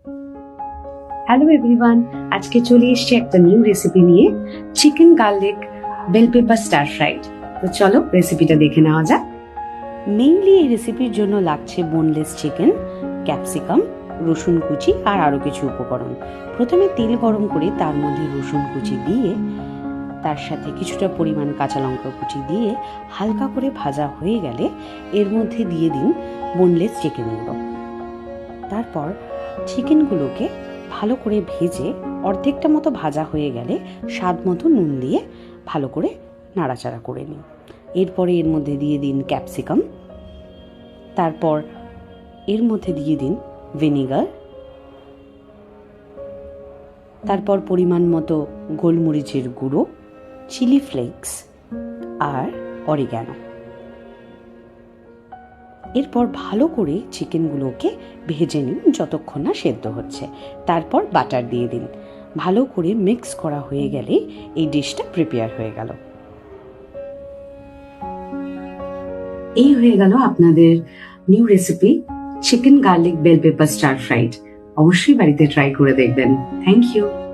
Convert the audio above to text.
Hello everyone, আজকে চলে এসেছি একটা নিউ রেসিপি নিয়ে, chicken garlic bell pepper stir fried. তো চলো রেসিপিটা দেখে নেওয়া যাক। মেইনলি এই রেসিপির জন্য লাগছে বোনলেস চিকেন, ক্যাপসিকাম, রসুন কুচি আর আরও কিছু উপকরণ। প্রথমে তেল গরম করে তার মধ্যে রসুন কুচি দিয়ে তার সাথে কিছুটা পরিমাণ কাঁচা লঙ্কা কুচি দিয়ে হালকা করে ভাজা হয়ে গেলে এর মধ্যে দিয়ে দিন বোনলেস চিকেনগুলো। তারপর চিকেনগুলোকে ভালো করে ভেজে অর্ধেকটা মতো ভাজা হয়ে গেলে স্বাদ মতো নুন দিয়ে ভালো করে নাড়াচাড়া করে নিন। এরপরে এর মধ্যে দিয়ে দিন ক্যাপসিকাম, তারপর এর মধ্যে দিয়ে দিন ভিনেগার, তারপর পরিমাণ মতো গোলমরিচের গুঁড়ো, চিলি ফ্লেক্স আর অরিগ্যানো। এরপর ভালো করে চিকেনগুলোকে ভেজে নিন যতক্ষণ না সেদ্ধ হচ্ছে। তারপর বাটার দিয়ে দিন। ভালো করে মিক্স করা হয়ে গেলে এই ডিশটা প্রিপেয়ার হয়ে গেল। এই হয়ে গেল আপনাদের new recipe, chicken garlic bell pepper stir fried. অবশ্যই বাড়িতে ট্রাই করে দেখবেন। Thank you.